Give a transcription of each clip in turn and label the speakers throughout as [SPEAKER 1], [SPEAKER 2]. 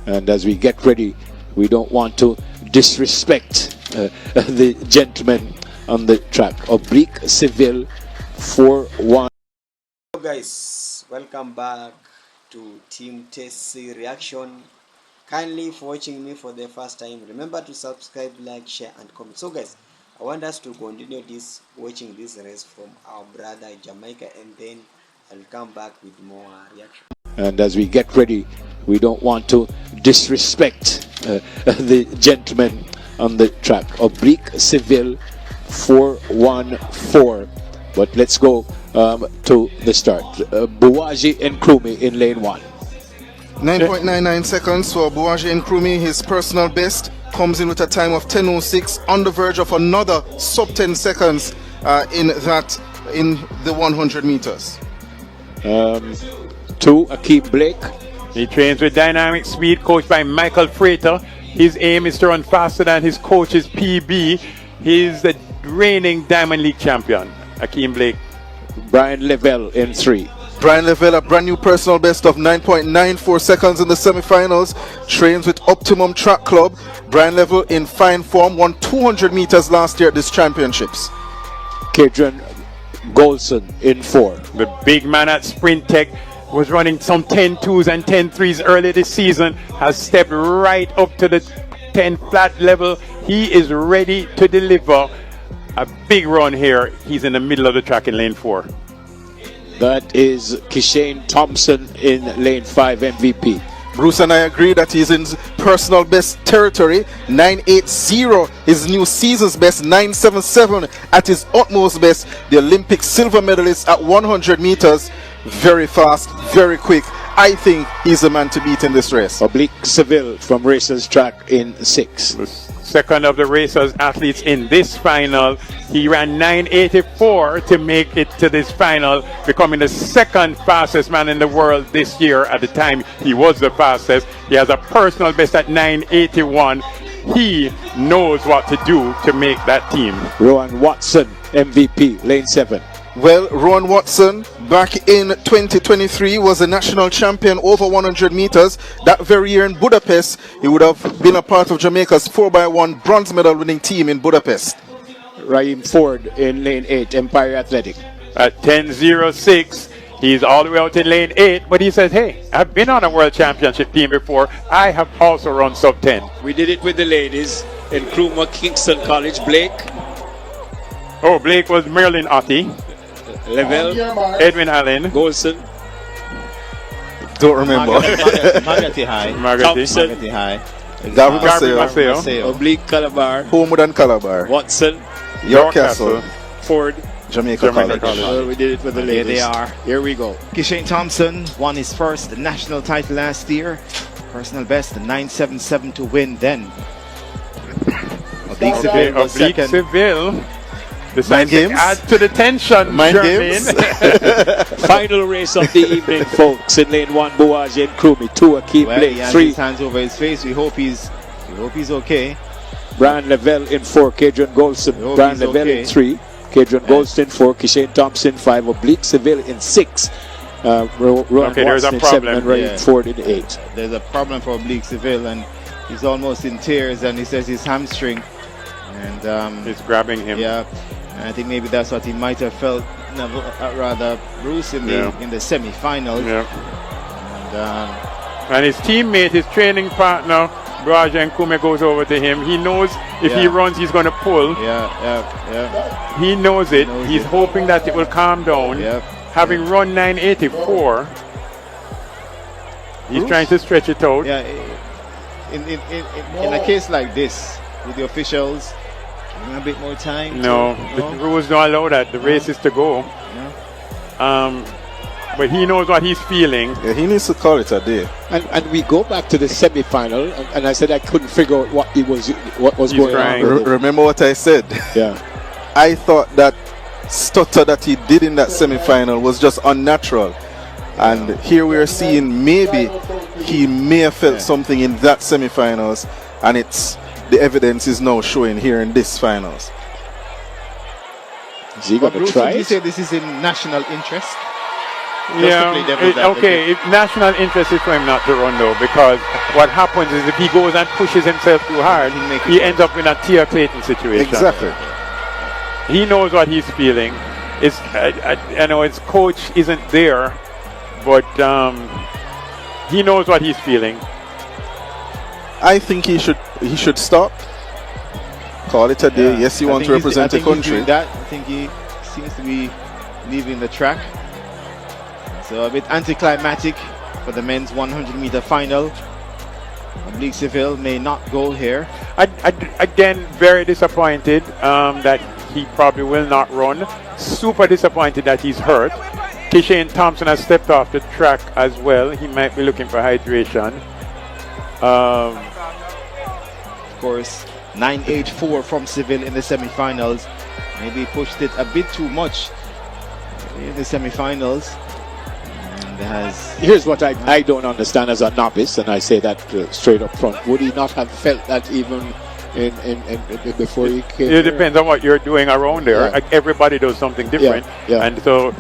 [SPEAKER 1] And as we get ready, we don't want to disrespect the gentleman on the track. Oblique Seville 4-1.
[SPEAKER 2] Hello guys, welcome back to Team Tessie Reaction. Kindly for watching me for the first time, remember to subscribe, like, share and comment. So guys, I want us to continue watching this race from our brother Jamaica, and then I'll come back with more reaction.
[SPEAKER 1] And as we get ready, we don't want to disrespect the gentleman on the track. Oblique Seville 414. But let's go to the start. Buwaji and Krumi in lane 1.
[SPEAKER 3] 9.99 seconds for Buwaji and Krumi. His personal best comes in with a time of 10:06, on the verge of another sub 10 seconds in the 100 meters.
[SPEAKER 1] 2, Akeem Blake.
[SPEAKER 4] He trains with Dynamic Speed, coached by Michael Frater. His aim is to run faster than his coach's PB. He's the reigning Diamond League champion, Akeem Blake.
[SPEAKER 1] Brian Lavelle in 3.
[SPEAKER 3] Brian Lavelle, a brand new personal best of 9.94 seconds in the semifinals. Trains with Optimum Track Club. Brian Lavelle in fine form, won 200 meters last year at these championships.
[SPEAKER 1] Kedron Golson in 4.
[SPEAKER 4] The big man at Sprint Tech was running some 10.2s and 10.3s early this season, has stepped right up to the 10 flat level. He is ready to deliver a big run here. He's in the middle of the track in lane 4.
[SPEAKER 1] That is Kishane Thompson in lane 5, MVP.
[SPEAKER 3] Bruce and I agree that he's in personal best territory. 9.80, his new season's best. 9.77 at his utmost best. The Olympic silver medalist at 100 meters. Very fast, very quick. I think he's the man to beat in this race.
[SPEAKER 1] Oblique Seville from Racers Track in 6.
[SPEAKER 4] The second of the Racers athletes in this final. He ran 9.84 to make it to this final, becoming the second fastest man in the world this year. At the time, he was the fastest. He has a personal best at 9.81. He knows what to do to make that team.
[SPEAKER 1] Rowan Watson, MVP, lane 7.
[SPEAKER 3] Well, Rowan Watson, back in 2023, was a national champion over 100 meters. That very year in Budapest, he would have been a part of Jamaica's 4x1 bronze medal winning team in Budapest.
[SPEAKER 1] Raheem Ford in lane 8, Empire Athletic.
[SPEAKER 4] At 10.06, he's all the way out in lane 8, but he says, hey, I've been on a world championship team before. I have also run sub 10.
[SPEAKER 5] We did it with the ladies in Kruma Kingston College. Blake.
[SPEAKER 4] Oh, Blake was Merlin Otti.
[SPEAKER 5] Lavelle.
[SPEAKER 4] Edwin Allen.
[SPEAKER 5] Golson.
[SPEAKER 3] Don't remember.
[SPEAKER 6] Margate High.
[SPEAKER 5] Thompson.
[SPEAKER 6] Margate High.
[SPEAKER 3] David
[SPEAKER 4] Garvey
[SPEAKER 3] Maceo.
[SPEAKER 4] Maceo.
[SPEAKER 5] Oblique Calabar.
[SPEAKER 3] Homewood and Calabar.
[SPEAKER 5] Watson.
[SPEAKER 3] York Castle.
[SPEAKER 5] Ford.
[SPEAKER 3] Jamaica College.
[SPEAKER 5] We did it with the ladies.
[SPEAKER 6] Here they are.
[SPEAKER 5] Here we go.
[SPEAKER 6] Kishane Thompson won his first national title last year. Personal best 9.77 to win then. Oblique Seville was
[SPEAKER 4] Oblique
[SPEAKER 6] second.
[SPEAKER 4] Seville.
[SPEAKER 3] Mind
[SPEAKER 4] Decided to
[SPEAKER 3] games?
[SPEAKER 4] add to the tension.
[SPEAKER 3] Mind
[SPEAKER 4] Jermaine.
[SPEAKER 3] games?
[SPEAKER 1] Final race of the evening, folks. In lane 1, Buwaji and Krumi. 2, Akeem
[SPEAKER 6] Well, he
[SPEAKER 1] Blake.
[SPEAKER 6] has
[SPEAKER 1] 3,
[SPEAKER 6] his hands over his face. We hope he's okay.
[SPEAKER 1] Brian Lavelle in 4, Kedron Golson.
[SPEAKER 6] hope
[SPEAKER 1] Brian
[SPEAKER 6] he's
[SPEAKER 1] Lavelle
[SPEAKER 6] okay.
[SPEAKER 1] in 3, Kedron Golson 4, Kishane Thompson 5, Oblique Seville in 6, Rowan
[SPEAKER 4] Okay, there's
[SPEAKER 1] Watson
[SPEAKER 4] a
[SPEAKER 1] in 7,
[SPEAKER 4] problem.
[SPEAKER 1] and Raheem
[SPEAKER 6] Yeah.
[SPEAKER 1] Ford in 8.
[SPEAKER 6] There's a problem for Oblique Seville, and he's almost in tears, and he says his hamstring. And
[SPEAKER 4] It's grabbing him.
[SPEAKER 6] yeah, and I think maybe that's what he might have felt, rather Bruce in the semi-finals.
[SPEAKER 4] Yeah.
[SPEAKER 6] And
[SPEAKER 4] And his teammate, his training partner, Buwaji and Krumi, goes over to him. He knows if he
[SPEAKER 6] Yeah.
[SPEAKER 4] runs, he's going to pull.
[SPEAKER 6] yeah.
[SPEAKER 4] He knows it.
[SPEAKER 6] knows
[SPEAKER 4] He's
[SPEAKER 6] it.
[SPEAKER 4] hoping that it will calm down.
[SPEAKER 6] Yeah.
[SPEAKER 4] Having run 9.84, he's
[SPEAKER 6] Bruce?
[SPEAKER 4] trying to stretch it out.
[SPEAKER 6] Yeah, in a case like this, with the officials, giving a bit more time.
[SPEAKER 4] No, the rules don't allow that. The race is to go. But he knows what he's feeling.
[SPEAKER 3] Yeah, he needs to call it a day.
[SPEAKER 1] And we go back to the semi-final, and I said I couldn't figure out what was
[SPEAKER 4] He's
[SPEAKER 1] going
[SPEAKER 4] crying.
[SPEAKER 1] on.
[SPEAKER 3] Remember what I said?
[SPEAKER 1] Yeah.
[SPEAKER 3] I thought that stutter that he did in that semi-final was just unnatural. And here we are seeing maybe he may have felt something in that semi-finals, and the evidence is now showing here in this finals.
[SPEAKER 1] Is he going to
[SPEAKER 6] Bruce,
[SPEAKER 1] try
[SPEAKER 6] would you
[SPEAKER 1] it?
[SPEAKER 6] say this is in national interest?
[SPEAKER 4] Okay. If national interest is for him not to run though, because what happens is if he goes and pushes himself too hard, he ends up in a Tia Clayton situation.
[SPEAKER 3] Exactly.
[SPEAKER 4] He knows what he's feeling. It's I know his coach isn't there, but he knows what he's feeling.
[SPEAKER 3] I think he should stop. Call it a day. Yes, you want to represent the country.
[SPEAKER 6] I think he seems to be leaving the track. So a bit anticlimactic for the men's 100-meter final. Oblique Seville may not go here.
[SPEAKER 4] Again, very disappointed that he probably will not run. Super disappointed that he's hurt. Kishane Thompson has stepped off the track as well. He might be looking for hydration.
[SPEAKER 6] Of course, 9.84 from Seville in the semi-finals. Maybe pushed it a bit too much in the semi-finals.
[SPEAKER 1] Here's what I don't understand as a novice, and I say that straight up front. Would he not have felt that even in before he came?
[SPEAKER 4] It depends on what you're doing around there.
[SPEAKER 1] Yeah.
[SPEAKER 4] Everybody does something different, and so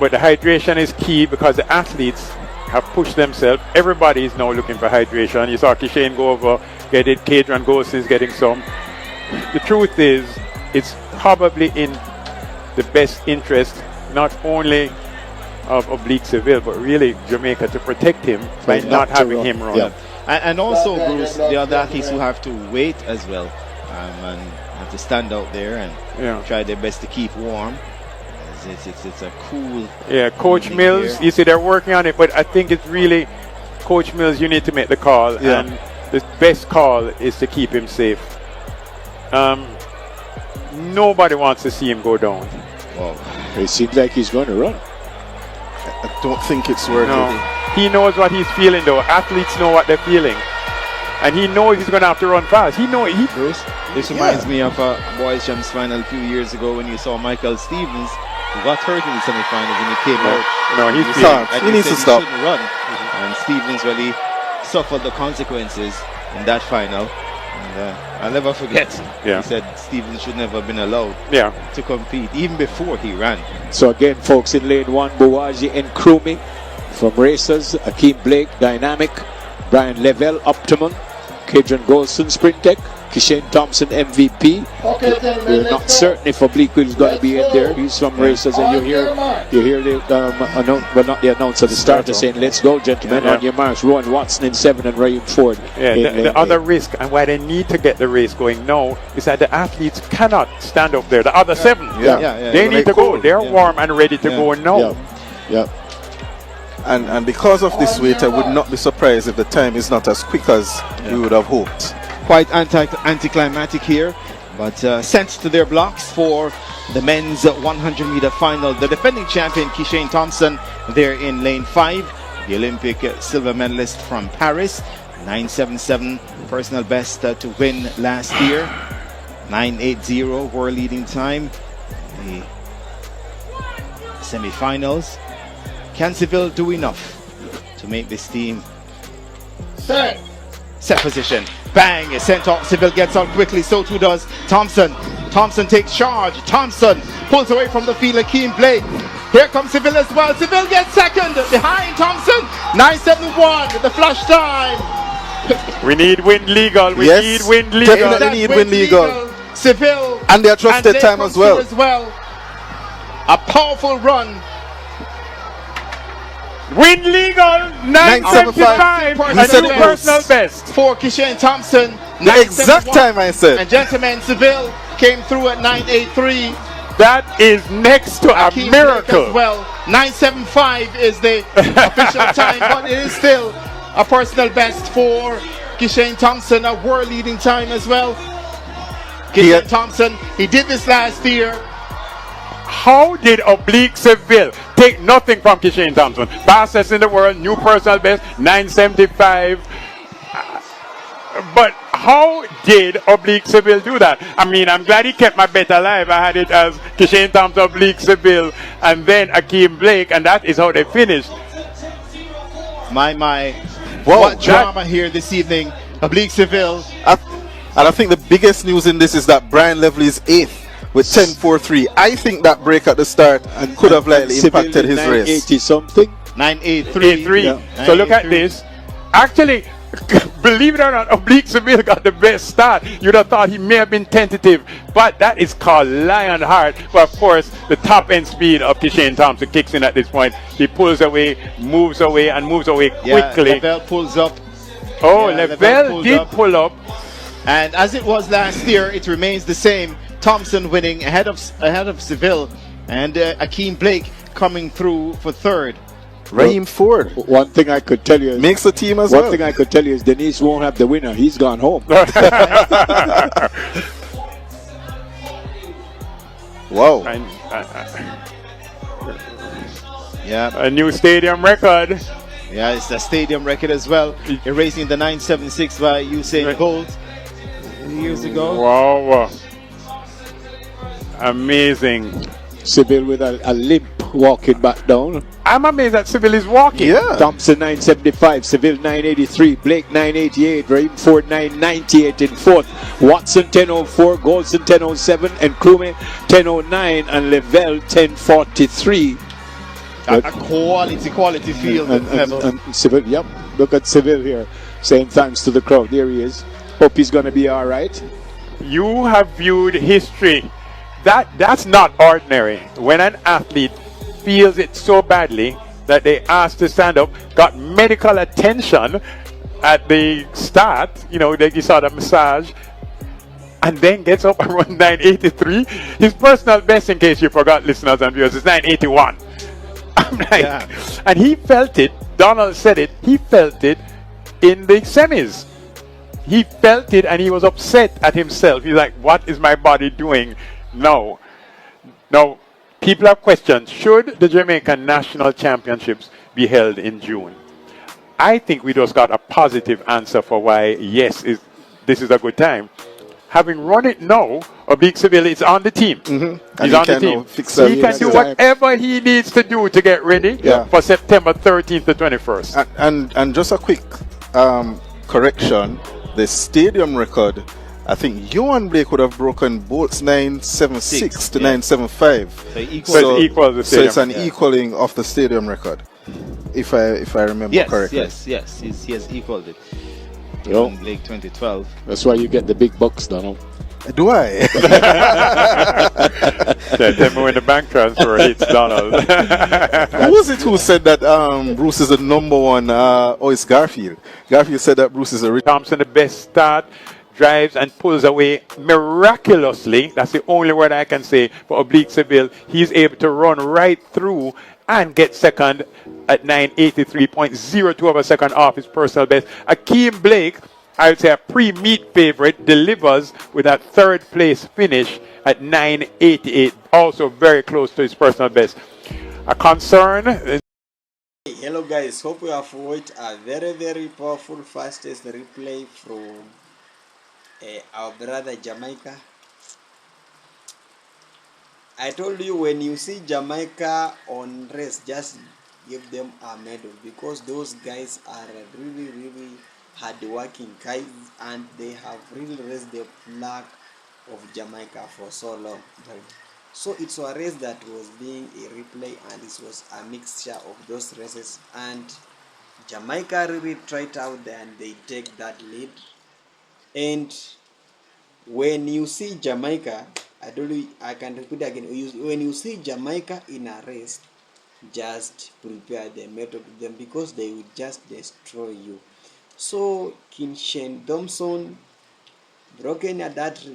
[SPEAKER 4] but the hydration is key because the athletes have pushed themselves. Everybody is now looking for hydration. You saw Kishane go over, get it. Kadron Ghost is getting some. The truth is, it's probably in the best interest not only of Oblique Seville but really Jamaica to protect him by not having him run.
[SPEAKER 6] Yeah. And also, Bruce, the other athletes who have to wait as well and have to stand out there and try their best to keep warm. It's a cool.
[SPEAKER 4] Yeah, Coach Mills, you see they're working on it, but I think it's really Coach Mills, you need to make the call, and the best call is to keep him safe. Nobody wants to see him go down.
[SPEAKER 1] Well, it seems like he's going to run.
[SPEAKER 3] I don't think it's worth it.
[SPEAKER 4] He knows what he's feeling though. Athletes know what they're feeling. And he knows he's going to have to run fast.
[SPEAKER 6] Bruce, this reminds me of a Boys Champs final a few years ago when you saw Michael Stevens, who got hurt in the semi-finals and he came out.
[SPEAKER 4] No, he's
[SPEAKER 3] he needs to stop.
[SPEAKER 6] He shouldn't run. And Stevens really suffered the consequences in that final. And I'll never forget. He said Stevens should never have been allowed to compete, even before he ran.
[SPEAKER 1] So again, folks, in lane 1, Buwaji and Krumi from Racers, Akeem Blake, Dynamic, Brian Lavelle, Optimum, Kadron Golson, Sprint Tech, Kishane Thompson, MVP. We're not certain if Oblique is going to be in there. He's from Racers, and you hear the not the announcer, the starter saying, "Let's go, gentlemen, on your marks." Rowan Watson in 7 and Raheem Ford.
[SPEAKER 4] The other risk, and why they need to get the race going now, is that the athletes cannot stand up there. The other 7, they need to go. They're warm and ready to go now.
[SPEAKER 3] And because of this weight, I would not be surprised if the time is not as quick as we would have hoped.
[SPEAKER 6] Quite anticlimactic here, but sent to their blocks for the men's 100-meter final. The defending champion Kishane Thompson there in lane 5, the Olympic silver medalist from Paris, 9.77 personal best to win last year, 9.80 world leading time. The semi-finals. Can Seville do enough to make this team? Set position. Bang! Is sent off. Seville gets on quickly. So too does Thompson. Thompson takes charge. Thompson pulls away from the field. Akeem Blake. Here comes Seville as well. Seville gets second behind Thompson. 9.71 with the flash time.
[SPEAKER 4] We need wind legal. We need wind legal.
[SPEAKER 3] Definitely need wind legal.
[SPEAKER 6] Seville.
[SPEAKER 3] And they adjusted time as well.
[SPEAKER 6] A powerful run.
[SPEAKER 4] Win legal 9.75 and new personal best
[SPEAKER 6] for Kishane Thompson.
[SPEAKER 3] The exact time I said.
[SPEAKER 6] And gentlemen, Seville came through at 9.83.
[SPEAKER 4] That is next to a miracle.
[SPEAKER 6] As well, 9.75 is the official time, but it is still a personal best for Kishane Thompson, a world leading time as well. Kishane Thompson, he did this last year.
[SPEAKER 4] How did Oblique Seville take nothing from Kishane Thompson? Fastest in the world, new personal best, 9.75. But how did Oblique Seville do that? I mean, I'm glad he kept my bet alive. I had it as Kishane Thompson, Oblique Seville, and then Akeem Blake, and that is how they finished.
[SPEAKER 6] My. What drama here this evening. Oblique Seville.
[SPEAKER 3] And I think the biggest news in this is that Brian Lavelle is 8th with 10.43. I think that break at the start could have likely impacted his race.
[SPEAKER 1] 980 something.
[SPEAKER 6] 983.
[SPEAKER 4] A3. So look at this. Actually, believe it or not, Oblique Seville got the best start. You'd have thought he may have been tentative, but that is called Lionheart. But of course, the top end speed of Kishane Thompson kicks in at this point. He pulls away, moves away, and moves away quickly.
[SPEAKER 6] Lavelle pulls up.
[SPEAKER 4] Oh, Lavelle did pull up.
[SPEAKER 6] And as it was last year, it remains the same. Thompson winning ahead of Seville, and Akeem Blake coming through for third.
[SPEAKER 3] Raheem Ford.
[SPEAKER 1] One thing I could tell you is,
[SPEAKER 3] makes the team as well.
[SPEAKER 1] One thing I could tell you is Denise won't have the winner. He's gone home.
[SPEAKER 3] Wow.
[SPEAKER 6] Yeah.
[SPEAKER 4] A new stadium record.
[SPEAKER 6] Yeah, it's a stadium record as well. Erasing the 976 by Usain Bolt years ago.
[SPEAKER 4] Wow. Amazing.
[SPEAKER 1] Seville with a limp walking back down.
[SPEAKER 4] I'm amazed that Seville is walking.
[SPEAKER 3] Yeah.
[SPEAKER 1] Thompson 975, Seville 983, Blake 988, Raheem Ford 998 in fourth, Watson 1004, Golson 1007, and Krume 1009, and Lavelle 1043.
[SPEAKER 6] A quality field.
[SPEAKER 1] And Seville, yep. Look at Seville here, saying thanks to the crowd. There he is. Hope he's going to be all right.
[SPEAKER 4] You have viewed history. That's not ordinary. When an athlete feels it so badly that they asked to stand up, got medical attention at the start, you saw the massage, and then gets up around 983. His personal best, in case you forgot, listeners and viewers, is 981. I'm like, yeah. And he felt it. Donald said it. He felt it in the semis. He felt it, and he was upset at himself. He's like, what is my body doing? No. People have questioned, should the Jamaican National Championships be held in June? I think we just got a positive answer for why, yes, this is a good time. Having run it now, Oblique Seville is on the team.
[SPEAKER 3] Mm-hmm.
[SPEAKER 4] He's on the team. He can do whatever he needs to do to get ready for September 13th to 21st.
[SPEAKER 3] And just a quick correction, the stadium record, I think Johan Blake would have broken Bolt's 976 to 975. So it's an equaling of the stadium record, if I remember correctly.
[SPEAKER 6] Yes, he has equaled it.
[SPEAKER 1] Johan
[SPEAKER 6] Blake 2012.
[SPEAKER 1] That's why you get the big bucks, Donald.
[SPEAKER 3] Do I?
[SPEAKER 4] Tell me when the bank transfer hits Donald.
[SPEAKER 3] Who was it who said that Bruce is the number one? It's Garfield. Garfield said that Bruce is a
[SPEAKER 4] Thompson, the best start, drives and pulls away miraculously. That's the only word I can say for Oblique Seville. He's able to run right through and get second at 983.02 of a second off his personal best. Akeem Blake, I would say a pre-meet favorite, delivers with a third place finish at 988, also very close to his personal best. A concern.
[SPEAKER 2] Hello guys, hope you have watched a very, very powerful fastest replay from our brother Jamaica. I told you, when you see Jamaica on race, just give them a medal, because those guys are really, really hard-working guys, and they have really raised the flag of Jamaica for so long. So it's a race that was being a replay, and it was a mixture of those races, and Jamaica really tried out there and they take that lead. And when you see Jamaica, I can repeat again, when you see Jamaica in a race, just prepare the method to them, because they will just destroy you. So Kishane Thompson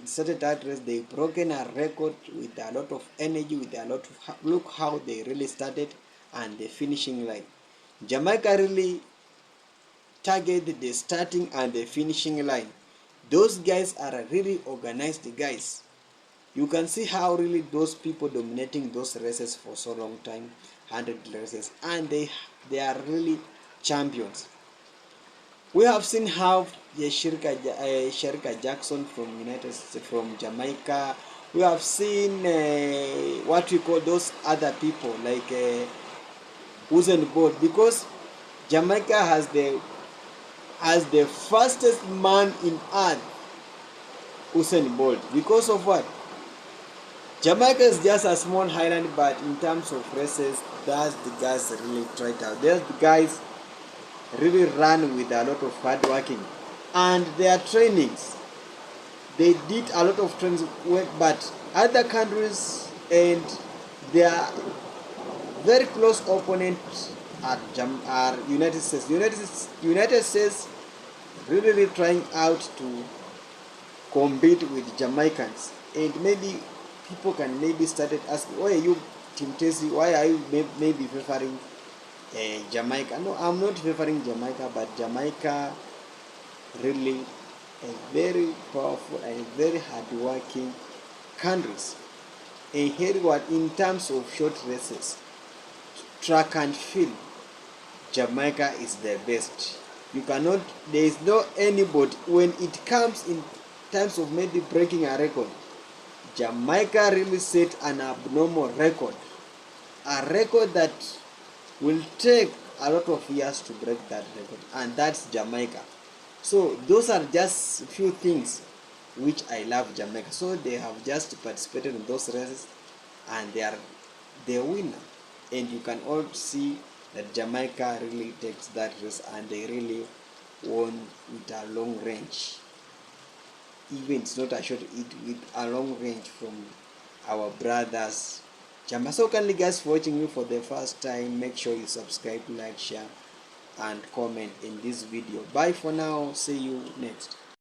[SPEAKER 2] started that race. They broken a record with a lot of energy, with a lot of, look how they really started and the finishing line. Jamaica really targeted the starting and the finishing line. Those guys are really organized guys. You can see how really those people dominating those races for so long time, 100 races, and they are really champions. We have seen how Sherika Jackson from Jamaica. We have seen what we call those other people like Usain Bolt, because Jamaica has the fastest man in earth, Usain Bolt. Because of what? Jamaica is just a small island, but in terms of races, that's the guys really tried out. There's the guys really run with a lot of hard working, and their trainings, they did a lot of trainings, but other countries and their very close opponents are United States. United States really trying out to compete with Jamaicans, and maybe people can maybe started asking, why are you Team Tessie, why are you maybe favoring Jamaica? No, I'm not favoring Jamaica, but Jamaica really a very powerful and very hard-working countries. And here what in terms of short races, track and field, Jamaica is the best. You cannot, there is no anybody when it comes in terms of maybe breaking a record. Jamaica really set an abnormal record, a record that will take a lot of years to break that record, and that's Jamaica. So those are just a few things which I love Jamaica. So they have just participated in those races, and they are the winner. And you can all see that Jamaica really takes that race, and they really won with a long range. Even it's not a short, it with a long range from our brothers Jamaica. So kindly guys, for watching me for the first time, make sure you subscribe, like, share and comment in this video. Bye for now, see you next.